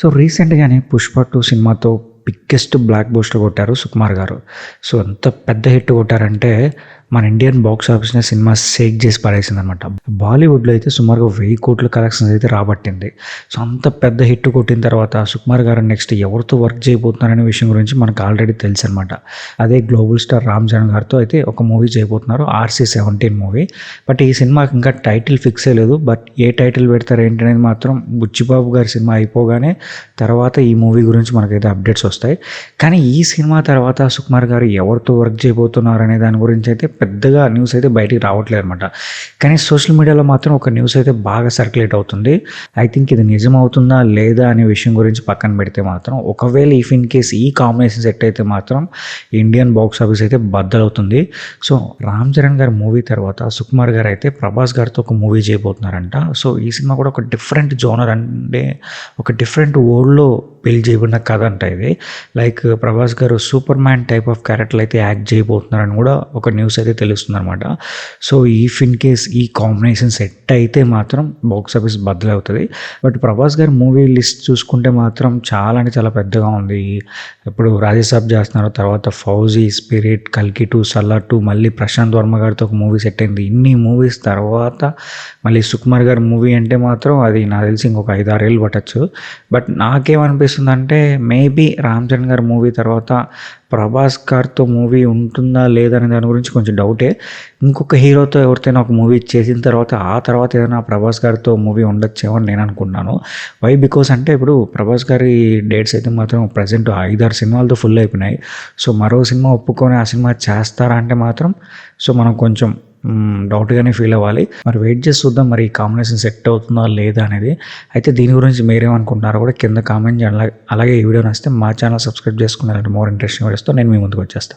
So రీసెంట్‌గానే 'పుష్ప 2' సినిమాతో biggest block buster కొట్టారు సుకుమార్ గారు. సో ఎంత పెద్ద హిట్ కొట్టారంటే మన ఇండియన్ బాక్స్ ఆఫీస్‌ని సినిమా షేక్ చేసి పడేసిందనమాట. బాలీవుడ్‌లో అయితే సుమారుగా 1000 కోట్ల కలెక్షన్స్ అయితే రాబట్టింది. సో అంత పెద్ద హిట్ కొట్టిన తర్వాత సుకుమార్ గారు నెక్స్ట్ ఎవరితో వర్క్ చేయబోతున్నారనే విషయం గురించి మనకు ఆల్రెడీ తెలుసనమాట. అదే గ్లోబల్ స్టార్ రామ్ చరణ్ గారితో అయితే ఒక మూవీ చేయబోతున్నారు 'RC-17' మూవీ. బట్ ఈ సినిమాకి ఇంకా టైటిల్ ఫిక్స్ అయ్యలేదు. బట్ ఏ టైటిల్ పెడతారు ఏంటి అనేది మాత్రం బుచ్చిబాబు గారి సినిమా అయిపోగానే తర్వాత ఈ మూవీ గురించి మనకైతే అప్డేట్స్ వస్తాయి. కానీ ఈ సినిమా తర్వాత సుకుమార్ గారు ఎవరితో వర్క్ చేయబోతున్నారు అనే దాని గురించి అయితే పెద్దగా న్యూస్ అయితే బయటికి రావట్లేదు అనమాట. కానీ సోషల్ మీడియాలో మాత్రం ఒక న్యూస్ అయితే బాగా సర్క్యులేట్ అవుతుంది. ఐ థింక్ ఇది నిజం అవుతుందా లేదా అనే విషయం గురించి పక్కన పెడితే మాత్రం ఒకవేళ ఇఫ్ ఇన్ కేస్ ఈ కాంబినేషన్ సెట్ అయితే మాత్రం ఇండియన్ బాక్స్ ఆఫీస్ అయితే బద్దలవుతుంది. సో రామ్ చరణ్ గారి మూవీ తర్వాత సుకుమార్ గారు అయితే ప్రభాస్ గారితో ఒక మూవీ చేయబోతున్నారంట. సో ఈ సినిమా కూడా ఒక డిఫరెంట్ జోనర్ అంటే ఒక డిఫరెంట్ వరల్డ్లో బిల్డ్ చేయబడిన కథ అంట ఇది. లైక్ ప్రభాస్ గారు super man type of character అయితే యాక్ట్ చేయబోతున్నారని కూడా ఒక న్యూస్ అయితే తెలుస్తుంది అనమాట. సో ఇఫ్ ఇన్ కేస్ ఈ కాంబినేషన్ సెట్ అయితే మాత్రం బాక్స్ ఆఫీస్ బద్దలవుతుంది. బట్ ప్రభాస్ గారి మూవీ లిస్ట్ చూసుకుంటే మాత్రం చాలా అంటే చాలా పెద్దగా ఉంది. ఇప్పుడు రాజేసాబ్ చేస్తున్నారు, తర్వాత ఫౌజీ, స్పిరిట్, కల్కి 2, సల్లార్ 2, మళ్ళీ ప్రశాంత్ వర్మ గారితో ఒక మూవీ సెట్ అయింది. ఇన్ని మూవీస్ తర్వాత మళ్ళీ సుకుమార్ గారి మూవీ అంటే మాత్రం అది నాకు తెలిసి ఇంకొక 5-6 ఏళ్ళు పట్టచ్చు. బట్ నాకేమనిపిస్తుంది అంటే మేబీ రామ్ చరణ్ గారి మూవీ తర్వాత ప్రభాస్ గారితో మూవీ ఉంటుందా లేదా అనే దాని గురించి కొంచెం డౌటే. ఇంకొక హీరోతో ఎవరితోనైనా ఒక మూవీ చేసిన తర్వాత ఆ తర్వాత ఏదైనా ప్రభాస్ గారితో మూవీ ఉండొచ్చేమో అని నేను అనుకుంటున్నాను. వై బికాస్ అంటే ఇప్పుడు ప్రభాస్ గారి డేట్స్ అయితే మాత్రం ప్రజెంట్ 5-6 సినిమాలతో ఫుల్ అయిపోయినాయి. సో మరో సినిమా ఒప్పుకొని ఆ సినిమా చేస్తారా అంటే మాత్రం సో మనం కొంచెం డౌట్గానే ఫీల్ అవ్వాలి. మరి వెయిట్ చేసి చూద్దాం మరి ఈ కాంబినేషన్ సెట్ అవుతుందా లేదా అనేది. అయితే దీని గురించి మీరేమనుకుంటున్నారో కూడా కింద కామెంట్ చేయండి. అలాగే ఈ వీడియో నచ్చితే మా ఛానల్ సబ్స్క్రైబ్ చేసుకుని మోర్ ఇంట్రెస్టింగ్ వీడియోస్తో నేను మీ ముందుకు వచ్చేస్తాను.